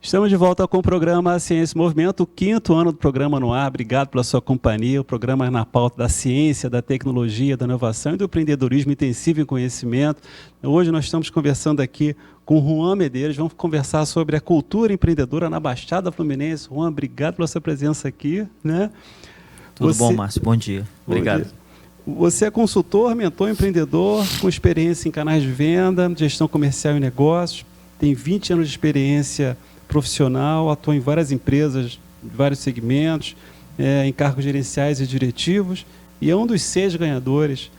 Estamos de volta com o programa Ciência e Movimento, o 5º ano do programa no ar. Obrigado pela sua companhia. O programa é na pauta da ciência, da tecnologia, da inovação e do empreendedorismo intensivo em conhecimento. Hoje nós estamos conversando aqui com o Juan Medeiros. Vamos conversar sobre a cultura empreendedora na Baixada Fluminense. Juan, obrigado pela sua presença aqui, né? Tudo bom, Márcio? Bom dia. Obrigado. Bom dia. Você é consultor, mentor, empreendedor, com experiência em canais de venda, gestão comercial e negócios, tem 20 anos de experiência profissional, atua em várias empresas, em vários segmentos, em cargos gerenciais e diretivos, e é um dos 6 ganhadores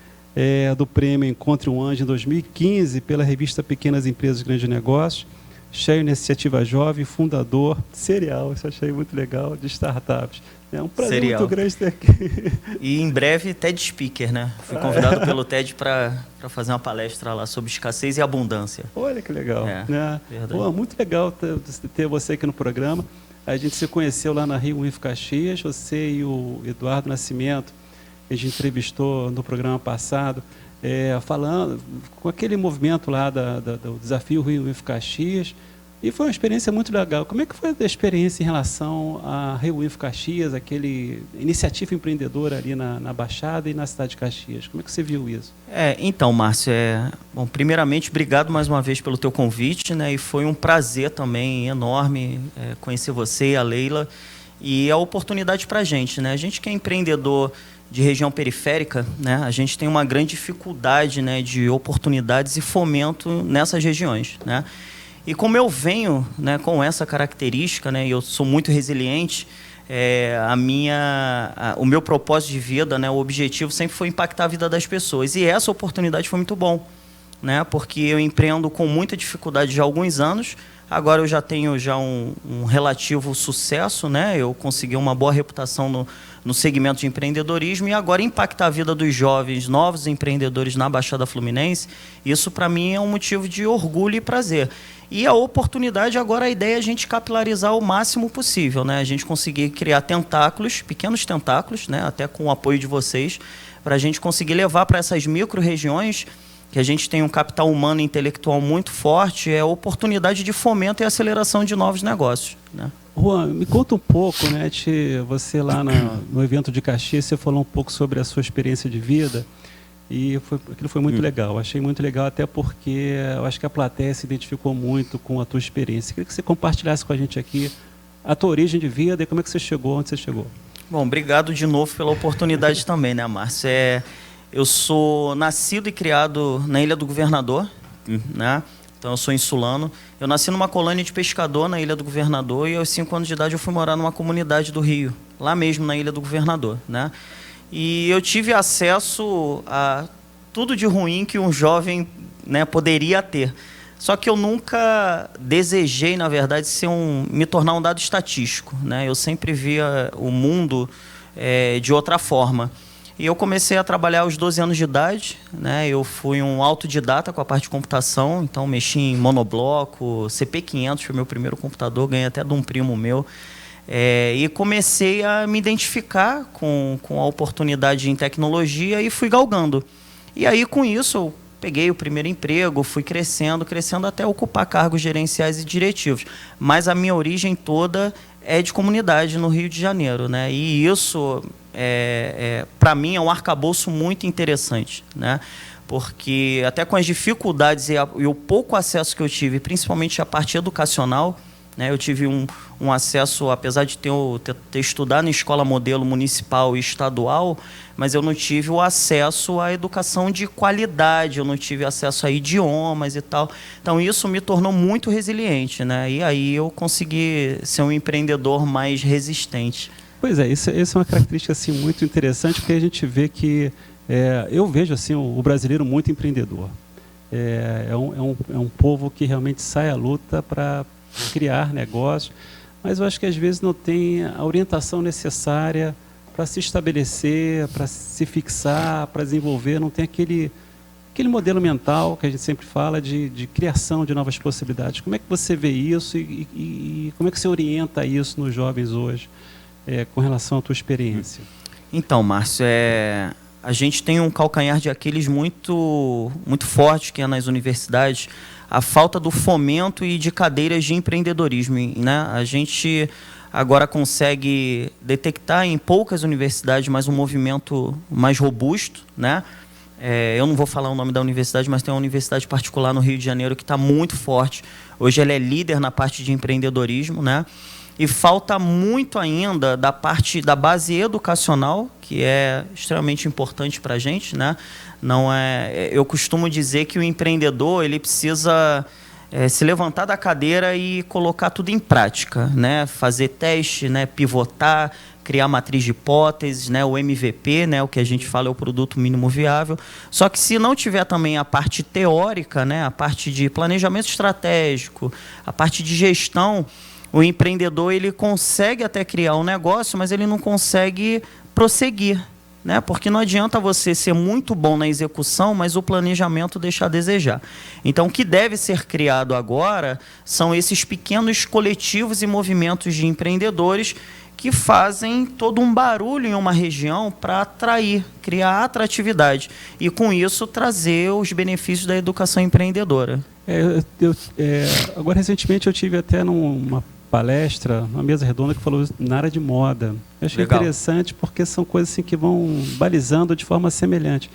do prêmio Encontre um Anjo em 2015 pela revista Pequenas Empresas e Grandes Negócios, cheio iniciativa jovem, fundador serial, isso eu achei muito legal, de startups. É um prazer muito grande ter aqui. E em breve TED Speaker, né? Fui convidado pelo TED para fazer uma palestra lá sobre escassez e abundância. Olha que legal. Né? Pô, muito legal ter você aqui no programa. A gente se conheceu lá na Rio Uif Caxias, você e o Eduardo Nascimento, que a gente entrevistou no programa passado, falando com aquele movimento lá do desafio Rio Uif Caxias. E foi uma experiência muito legal. Como é que foi a experiência em relação a Rio Uif Caxias, aquele iniciativa empreendedora ali na Baixada e na cidade de Caxias? Como é que você viu isso? Então, Márcio, bom, primeiramente, obrigado mais uma vez pelo teu convite, né? E foi um prazer também enorme conhecer você e a Leila. E a oportunidade para a gente, né? A gente que é empreendedor de região periférica, né? A gente tem uma grande dificuldade, né, de oportunidades e fomento nessas regiões, né? E como eu venho, né, com essa característica, né, eu sou muito resiliente, o meu propósito de vida, né, o objetivo sempre foi impactar a vida das pessoas. E essa oportunidade foi muito bom, né, porque eu empreendo com muita dificuldade já há alguns anos. Agora eu já tenho um relativo sucesso, né, eu consegui uma boa reputação no segmento de empreendedorismo e agora impactar a vida dos jovens, novos empreendedores na Baixada Fluminense, isso para mim é um motivo de orgulho e prazer. E a oportunidade, agora a ideia é a gente capilarizar o máximo possível, né? A gente conseguir criar tentáculos, pequenos tentáculos, né? Até com o apoio de vocês, para a gente conseguir levar para essas micro-regiões, que a gente tem um capital humano e intelectual muito forte, oportunidade de fomento e aceleração de novos negócios, né? Juan, me conta um pouco, né? Você lá no evento de Caxias, você falou um pouco sobre a sua experiência de vida. E aquilo foi muito legal, achei muito legal, até porque eu acho que a plateia se identificou muito com a tua experiência. Queria que você compartilhasse com a gente aqui a tua origem de vida e como é que você chegou, onde você chegou. Bom, obrigado de novo pela oportunidade também, né, Márcio? Eu sou nascido e criado na Ilha do Governador, né? Então eu sou insulano. Eu nasci numa colônia de pescador na Ilha do Governador e aos 5 anos de idade eu fui morar numa comunidade do Rio, lá mesmo na Ilha do Governador, né? E eu tive acesso a tudo de ruim que um jovem, né, poderia ter. Só que eu nunca desejei, na verdade, me tornar um dado estatístico, né? Eu sempre via o mundo de outra forma. E eu comecei a trabalhar aos 12 anos de idade, né? Eu fui um autodidata com a parte de computação, então mexi em monobloco, CP500 foi meu primeiro computador, ganhei até de um primo meu. E comecei a me identificar com a oportunidade em tecnologia e fui galgando. E aí, com isso, eu peguei o primeiro emprego, fui crescendo até ocupar cargos gerenciais e diretivos. Mas a minha origem toda é de comunidade no Rio de Janeiro, né? E isso, para mim, é um arcabouço muito interessante, né? Porque até com as dificuldades e o pouco acesso que eu tive, principalmente a parte educacional, né, eu tive um acesso, apesar de ter estudado em escola modelo municipal e estadual, mas eu não tive o acesso à educação de qualidade, eu não tive acesso a idiomas e tal. Então, isso me tornou muito resiliente, né? E aí eu consegui ser um empreendedor mais resistente. Pois é, isso é uma característica assim, muito interessante, porque a gente vê que... eu vejo assim, o brasileiro muito empreendedor. É um povo que realmente sai à luta para criar negócios, mas eu acho que às vezes não tem a orientação necessária para se estabelecer, para se fixar, para desenvolver, não tem aquele modelo mental que a gente sempre fala de criação de novas possibilidades. Como é que você vê isso e como é que você orienta isso nos jovens hoje, com relação à tua experiência? Então, Márcio, a gente tem um calcanhar de Aquiles muito, muito forte, que é nas universidades, a falta do fomento e de cadeiras de empreendedorismo, né? A gente agora consegue detectar em poucas universidades mais um movimento mais robusto, né? Eu não vou falar o nome da universidade, mas tem uma universidade particular no Rio de Janeiro que está muito forte. Hoje ela é líder na parte de empreendedorismo, né? E falta muito ainda da parte da base educacional, que é extremamente importante para a gente, né? Não é, eu costumo dizer que o empreendedor ele precisa se levantar da cadeira e colocar tudo em prática, né? Fazer teste, né? Pivotar, criar matriz de hipóteses, né? O MVP, né? O que a gente fala é o produto mínimo viável. Só que se não tiver também a parte teórica, né? A parte de planejamento estratégico, a parte de gestão, o empreendedor ele consegue até criar um negócio, mas ele não consegue prosseguir, né? Porque não adianta você ser muito bom na execução, mas o planejamento deixar a desejar. Então, o que deve ser criado agora são esses pequenos coletivos e movimentos de empreendedores que fazem todo um barulho em uma região para atrair, criar atratividade e, com isso, trazer os benefícios da educação empreendedora. Agora, recentemente, eu tive até numa palestra, uma mesa redonda que falou na área de moda. Eu achei Legal. interessante porque são coisas assim, que vão balizando de forma semelhante.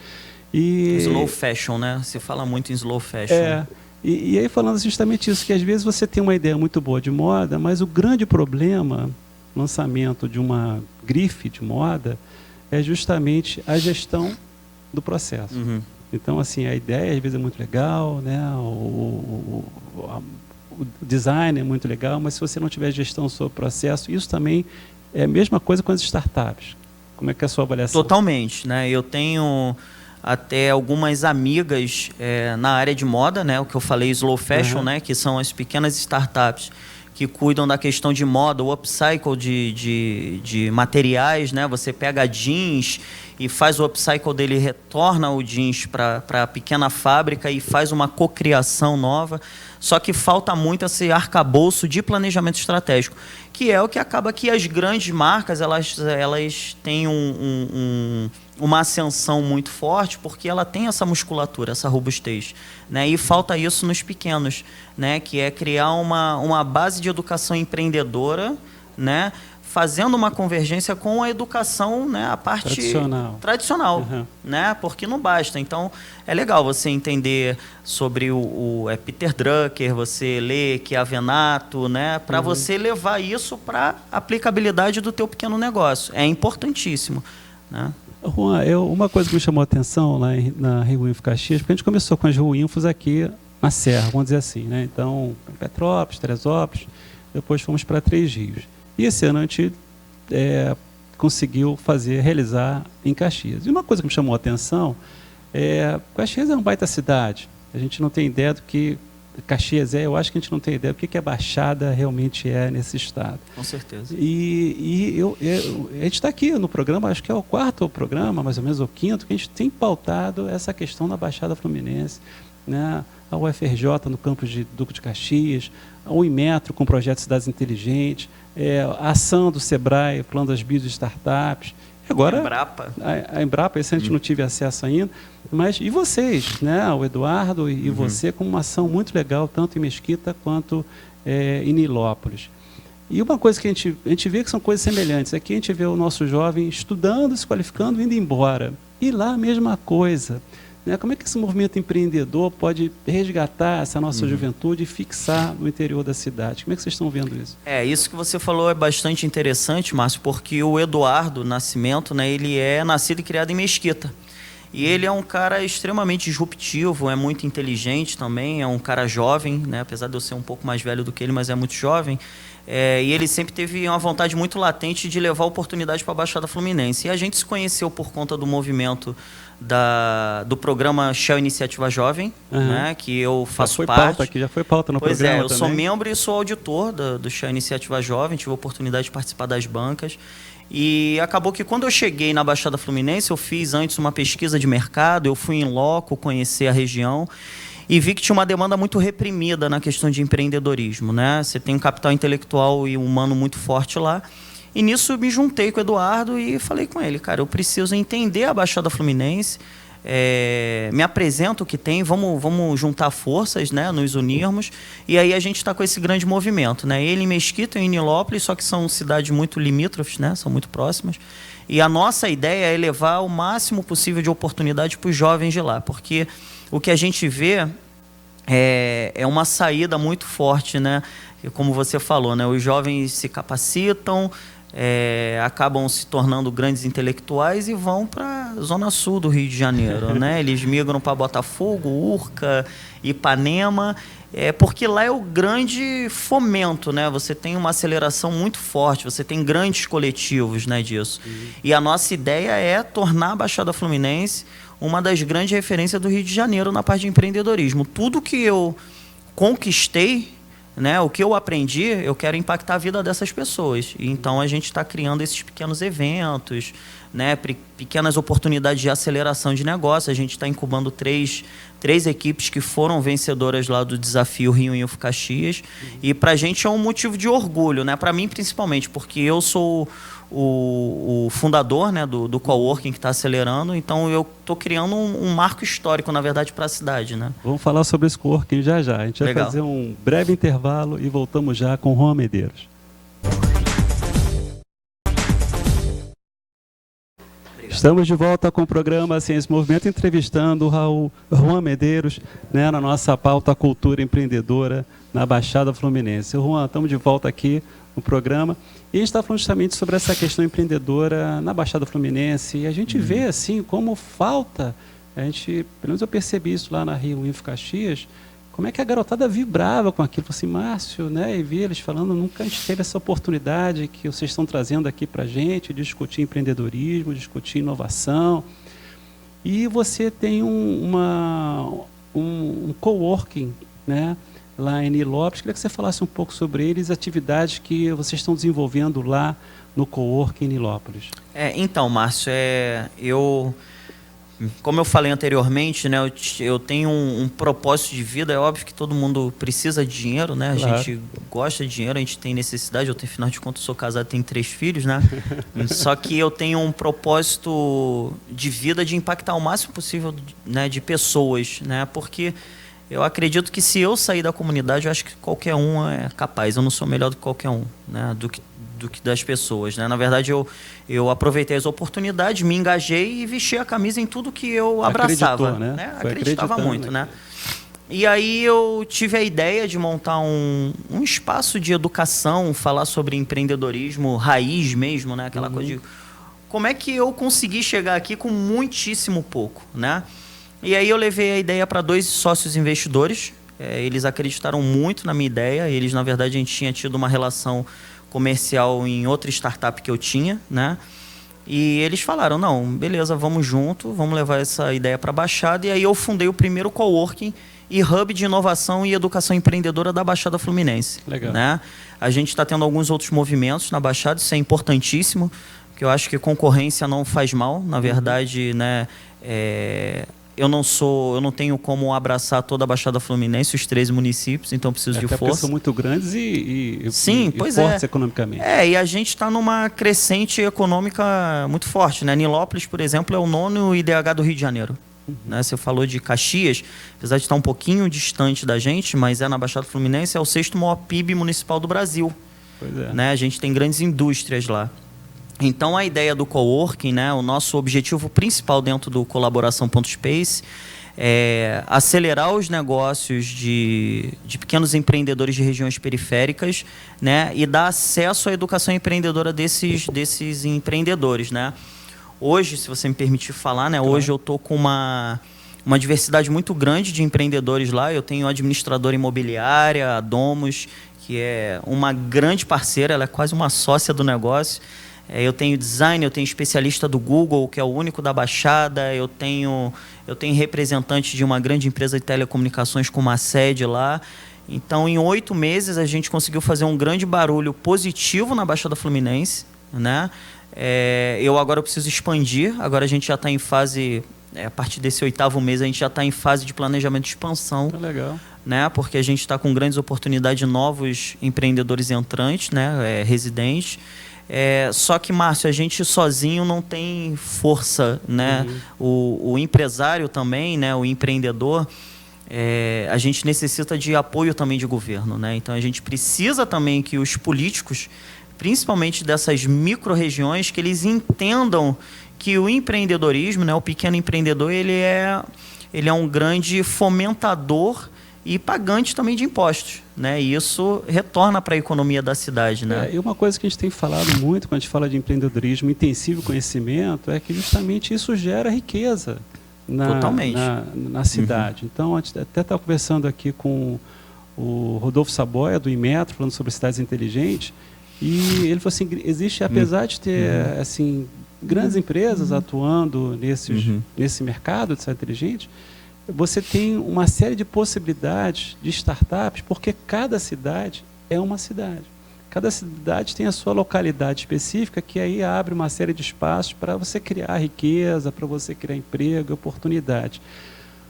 Slow fashion, né? Se fala muito em slow fashion. E aí falando justamente isso, que às vezes você tem uma ideia muito boa de moda, mas o grande problema, lançamento de uma grife de moda, é justamente a gestão do processo. Uhum. Então, assim, a ideia às vezes é muito legal, né? O design é muito legal, mas se você não tiver gestão do seu processo, isso também é a mesma coisa com as startups. Como é que é a sua avaliação? Totalmente, né? Eu tenho até algumas amigas na área de moda, né? O que eu falei, slow fashion, né? Que são as pequenas startups que cuidam da questão de moda, o upcycle de materiais, né? Você pega jeans e faz o upcycle dele, retorna o jeans para a pequena fábrica e faz uma cocriação nova. Só que falta muito esse arcabouço de planejamento estratégico, que é o que acaba que as grandes marcas elas têm uma ascensão muito forte, porque ela tem essa musculatura, essa robustez, né? E falta isso nos pequenos, né? Que é criar uma base de educação empreendedora, né? Fazendo uma convergência com a educação, né? A parte tradicional, né? Porque não basta. Então, é legal você entender sobre o Peter Drucker, você ler Chiavenato, né? Para você levar isso para a aplicabilidade do teu pequeno negócio. É importantíssimo, né? Juan, uma coisa que me chamou a atenção lá na Rio Info Caxias, porque a gente começou com as Rio Infos aqui na Serra, vamos dizer assim, né? Então, Petrópolis, Teresópolis, depois fomos para Três Rios. E esse ano a gente conseguiu realizar em Caxias. E uma coisa que me chamou a atenção Caxias é uma baita cidade. A gente não tem ideia do que Caxias eu acho que a gente não tem ideia do que a Baixada realmente é nesse estado. Com certeza. E a gente está aqui no programa, acho que é o 4º programa, mais ou menos o 5º, que a gente tem pautado essa questão da Baixada Fluminense, né? A UFRJ no campus de Duque de Caxias, o Inmetro com o projeto Cidades Inteligentes, a ação do Sebrae, plano das BIOS startups. Agora, a Embrapa, esse a gente não tive acesso ainda, mas e vocês, né? O Eduardo e você, com uma ação muito legal, tanto em Mesquita quanto em Nilópolis. E uma coisa que a gente vê que são coisas semelhantes. Aqui a gente vê o nosso jovem estudando, se qualificando, indo embora. E lá a mesma coisa. Né? Como é que esse movimento empreendedor pode resgatar essa nossa juventude e fixar no interior da cidade? Como é que vocês estão vendo isso? Isso que você falou é bastante interessante, Márcio, porque o Eduardo Nascimento, né, ele é nascido e criado em Mesquita. E ele é um cara extremamente disruptivo, é muito inteligente também, é um cara jovem, né, apesar de eu ser um pouco mais velho do que ele, mas é muito jovem. E ele sempre teve uma vontade muito latente de levar oportunidade para a Baixada Fluminense. E a gente se conheceu por conta do movimento do programa Shell Iniciativa Jovem, né, que eu faço parte. Já foi pauta no programa. Eu sou membro e sou auditor do Shell Iniciativa Jovem, tive a oportunidade de participar das bancas. E acabou que quando eu cheguei na Baixada Fluminense, eu fiz antes uma pesquisa de mercado, eu fui em loco conhecer a região e vi que tinha uma demanda muito reprimida na questão de empreendedorismo, né? Você tem um capital intelectual e humano muito forte lá. E nisso eu me juntei com o Eduardo e falei com ele, cara, eu preciso entender a Baixada Fluminense, me apresenta o que tem, vamos juntar forças, né, nos unirmos, e aí a gente está com esse grande movimento, né? Ele em Mesquita e em Nilópolis, só que são cidades muito limítrofes, né, são muito próximas, e a nossa ideia é levar o máximo possível de oportunidade para os jovens de lá, porque o que a gente vê é uma saída muito forte, né? Como você falou, né, os jovens se capacitam, acabam se tornando grandes intelectuais e vão para a zona sul do Rio de Janeiro, né? Eles migram para Botafogo, Urca, Ipanema, porque lá é o grande fomento, né? Você tem uma aceleração muito forte, você tem grandes coletivos, né, disso. E a nossa ideia é tornar a Baixada Fluminense uma das grandes referências do Rio de Janeiro na parte de empreendedorismo. Tudo que eu conquistei, né, o que eu aprendi, eu quero impactar a vida dessas pessoas. E então a gente está criando esses pequenos eventos, né, pequenas oportunidades de aceleração de negócio. A gente está incubando três equipes que foram vencedoras lá do desafio Rio Info Caxias. E para a gente é um motivo de orgulho, né, para mim principalmente, porque eu sou o fundador, né, do coworking que está acelerando, então eu estou criando um marco histórico, na verdade, para a cidade, né? Vamos falar sobre esse coworking já. A gente vai Legal. fazer um breve intervalo e voltamos já com Juan Medeiros. Estamos de volta com o programa Ciência e Movimento, entrevistando o Juan Medeiros, né, na nossa pauta Cultura Empreendedora na Baixada Fluminense. Juan, estamos de volta aqui no programa e a gente está falando justamente sobre essa questão empreendedora na Baixada Fluminense. E a gente vê assim como falta, pelo menos eu percebi isso lá na Rio Info Caxias, como é que a garotada vibrava com aquilo. Falei assim, Márcio, né, e vi eles falando, nunca a gente teve essa oportunidade que vocês estão trazendo aqui para a gente, discutir empreendedorismo, discutir inovação. E você tem um coworking, né, lá em Nilópolis. Queria que você falasse um pouco sobre eles, atividades que vocês estão desenvolvendo lá no coworking em Nilópolis. Então, Márcio, como eu falei anteriormente, né, eu tenho um propósito de vida. É óbvio que todo mundo precisa de dinheiro, né? Claro. A gente gosta de dinheiro, a gente tem necessidade. Afinal de contas, eu sou casado, tenho 3 filhos, né? Só que eu tenho um propósito de vida de impactar o máximo possível, né, de pessoas, né? Porque eu acredito que se eu sair da comunidade, eu acho que qualquer um é capaz. Eu não sou melhor do que qualquer um, né? Do que das pessoas, né? Na verdade, eu aproveitei as oportunidades, me engajei e vesti a camisa em tudo que eu abraçava. Acreditou, né? Acreditava muito, né? E aí eu tive a ideia de montar um espaço de educação, falar sobre empreendedorismo raiz mesmo, né? Aquela coisa de como é que eu consegui chegar aqui com muitíssimo pouco, né? E aí eu levei a ideia para 2 sócios investidores. Eles acreditaram muito na minha ideia. Eles, na verdade, a gente tinha tido uma relação comercial em outra startup que eu tinha, né? E eles falaram, não, beleza, vamos junto, vamos levar essa ideia para a Baixada. E aí eu fundei o primeiro coworking e hub de inovação e educação empreendedora da Baixada Fluminense. Legal. Né? A gente está tendo alguns outros movimentos na Baixada, isso é importantíssimo, porque eu acho que concorrência não faz mal, na verdade, né? Eu não tenho como abraçar toda a Baixada Fluminense, os 13 municípios, então preciso de força. São muito grandes e fortes economicamente. E a gente está numa crescente econômica muito forte, né? Nilópolis, por exemplo, é o 9º IDH do Rio de Janeiro. Né? Você falou de Caxias, apesar de estar um pouquinho distante da gente, mas na Baixada Fluminense, é o 6º maior PIB municipal do Brasil. Pois é. Né? A gente tem grandes indústrias lá. Então, a ideia do coworking, né, o nosso objetivo principal dentro do Colaboração.space é acelerar os negócios de pequenos empreendedores de regiões periféricas, né, e dar acesso à educação empreendedora desses empreendedores. Né? Hoje, se você me permitir falar, né, hoje eu estou com uma diversidade muito grande de empreendedores lá. Eu tenho administradora imobiliária, a Domus, que é uma grande parceira, ela é quase uma sócia do negócio. Eu tenho design, eu tenho especialista do Google, que é o único da Baixada, eu tenho representante de uma grande empresa de telecomunicações com uma sede lá. Então, em 8 meses, a gente conseguiu fazer um grande barulho positivo na Baixada Fluminense, né? Eu agora preciso expandir, agora a gente já está em fase, a partir desse 8º mês, a gente já está em fase de planejamento de expansão. Legal. Né? Porque a gente está com grandes oportunidades de novos empreendedores entrantes, né? Residentes. Só que, Márcio, a gente sozinho não tem força, né? O empresário também, né? O empreendedor, a gente necessita de apoio também de governo, né? Então a gente precisa também que os políticos, principalmente dessas micro-regiões, que eles entendam que o empreendedorismo, né? O pequeno empreendedor, ele é um grande fomentador e pagante também de impostos, né? E isso retorna para a economia da cidade, né? E uma coisa que a gente tem falado muito quando a gente fala de empreendedorismo, intensivo conhecimento, é que justamente isso gera riqueza na cidade. Então, a gente até estava conversando aqui com o Rodolfo Saboia, do Inmetro, falando sobre cidades inteligentes, e ele falou assim, existe, apesar de ter assim, grandes empresas atuando nesse mercado de cidade inteligente, você tem uma série de possibilidades de startups, porque cada cidade é uma cidade. Cada cidade tem a sua localidade específica, que aí abre uma série de espaços para você criar riqueza, para você criar emprego, oportunidade.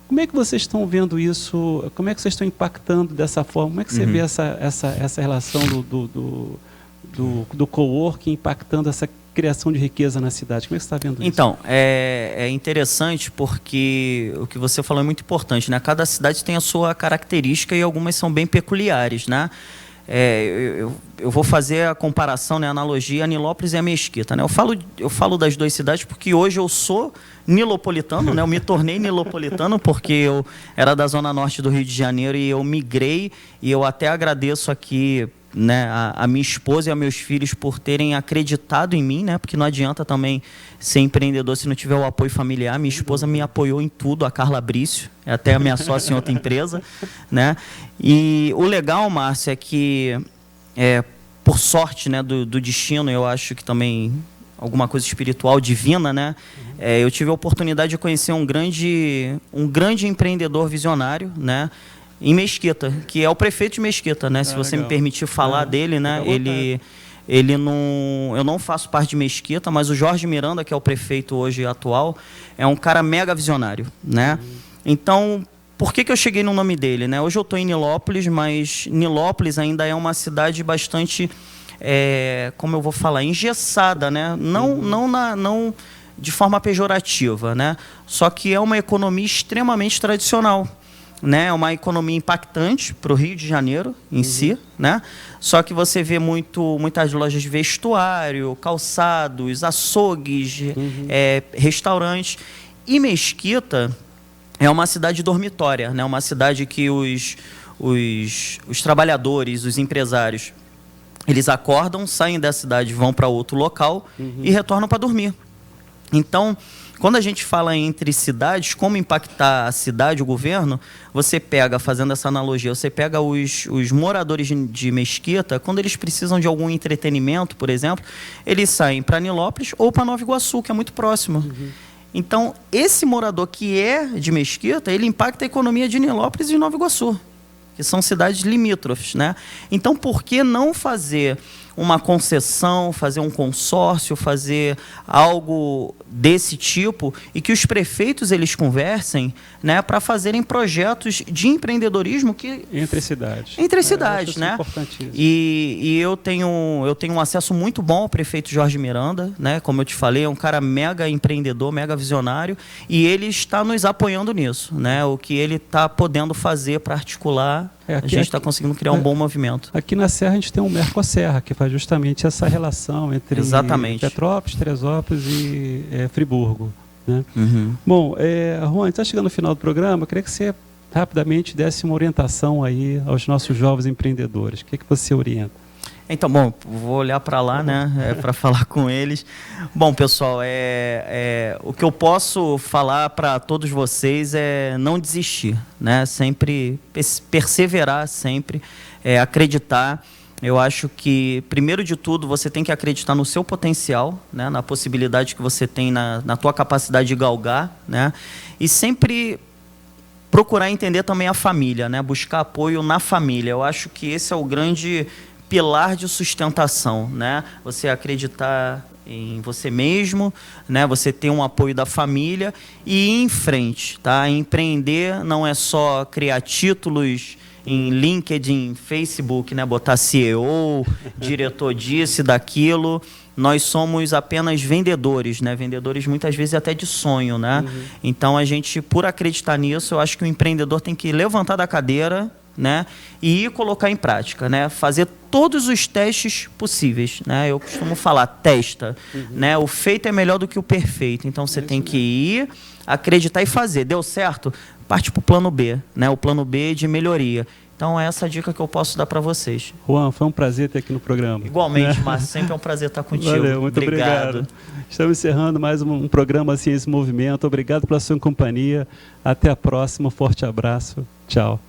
Como é que vocês estão vendo isso? Como é que vocês estão impactando dessa forma? Como é que você vê essa relação do coworking impactando essa criação de riqueza na cidade? Como é que você está vendo isso? Então, é interessante porque o que você falou é muito importante, né? Cada cidade tem a sua característica e algumas são bem peculiares, né? Eu vou fazer a comparação, né, a analogia, a Nilópolis e a Mesquita, né? Eu falo das duas cidades porque hoje eu sou nilopolitano, né? Eu me tornei nilopolitano porque eu era da zona norte do Rio de Janeiro e eu migrei, e eu até agradeço aqui, né, a minha esposa e a meus filhos por terem acreditado em mim, né? Porque não adianta também ser empreendedor se não tiver o apoio familiar. Minha esposa me apoiou em tudo, a Carla Brício, é até a minha sócia em outra empresa, né? E o legal, Márcio, é que por sorte, né, do destino, eu acho que também alguma coisa espiritual, divina, né? Eu tive a oportunidade de conhecer um grande empreendedor visionário, né? Em Mesquita, que é o prefeito de Mesquita, né? Se você me permitir falar dele, né? Ele não... Eu não faço parte de Mesquita, mas o Jorge Miranda, que é o prefeito hoje atual, é um cara mega visionário, né? Então, por que eu cheguei no nome dele, né? Hoje eu estou em Nilópolis, mas Nilópolis ainda é uma cidade bastante, como eu vou falar, engessada, né? Não de forma pejorativa, né? Só que é uma economia extremamente tradicional, né? É uma economia impactante para o Rio de Janeiro em si, né? Só que você vê muitas lojas de vestuário, calçados, açougues, restaurantes. E Mesquita é uma cidade dormitória, né? Uma cidade que os trabalhadores, os empresários, eles acordam, saem da cidade, vão para outro local e retornam para dormir. Então, quando a gente fala entre cidades, como impactar a cidade, o governo, você pega, fazendo essa analogia, você pega os moradores de Mesquita, quando eles precisam de algum entretenimento, por exemplo, eles saem para Nilópolis ou para Nova Iguaçu, que é muito próximo. Então, esse morador que é de Mesquita, ele impacta a economia de Nilópolis e de Nova Iguaçu, que são cidades limítrofes, né? Então, por que não fazer uma concessão, fazer um consórcio, fazer algo desse tipo, e que os prefeitos eles conversem, né, para fazerem projetos de empreendedorismo que entre cidades, né? E eu tenho um acesso muito bom ao prefeito Jorge Miranda, né? Como eu te falei, é um cara mega empreendedor, mega visionário, e ele está nos apoiando nisso, né? O que ele está podendo fazer para articular, a gente está conseguindo criar um bom movimento. Aqui na Serra a gente tem um Mercoserra, que faz justamente essa relação entre Petrópolis, Teresópolis e Friburgo, né? Bom, Juan, está chegando no final do programa, eu queria que você rapidamente desse uma orientação aí aos nossos jovens empreendedores. O que você orienta? Então, bom, vou olhar para lá, né, para falar com eles. Bom, pessoal, o que eu posso falar para todos vocês é não desistir, né? Sempre perseverar, sempre acreditar. Eu acho que, primeiro de tudo, você tem que acreditar no seu potencial, né, na possibilidade que você tem, na tua capacidade de galgar, né? E sempre procurar entender também a família, né? Buscar apoio na família. Eu acho que esse é o grande pilar de sustentação, né? Você acreditar em você mesmo, né? Você ter um apoio da família e ir em frente, tá? Empreender não é só criar títulos em LinkedIn, Facebook, né? Botar CEO, diretor disso e daquilo. Nós somos apenas vendedores, né? Vendedores muitas vezes até de sonho, né? Então a gente, por acreditar nisso, eu acho que o empreendedor tem que levantar da cadeira, né? E ir colocar em prática, né? Fazer todos os testes possíveis, né? Eu costumo falar, testa, né? O feito é melhor do que o perfeito. Então você tem que ir, acreditar e fazer. Deu certo? Parte para o plano B, né? O plano B de melhoria. Então é essa dica que eu posso dar para vocês. Juan, foi um prazer ter aqui no programa. Igualmente, Márcio, sempre é um prazer estar contigo. Valeu, muito obrigado. Estamos encerrando mais um programa Ciência e Movimento. Obrigado pela sua companhia. Até a próxima. Um forte abraço. Tchau.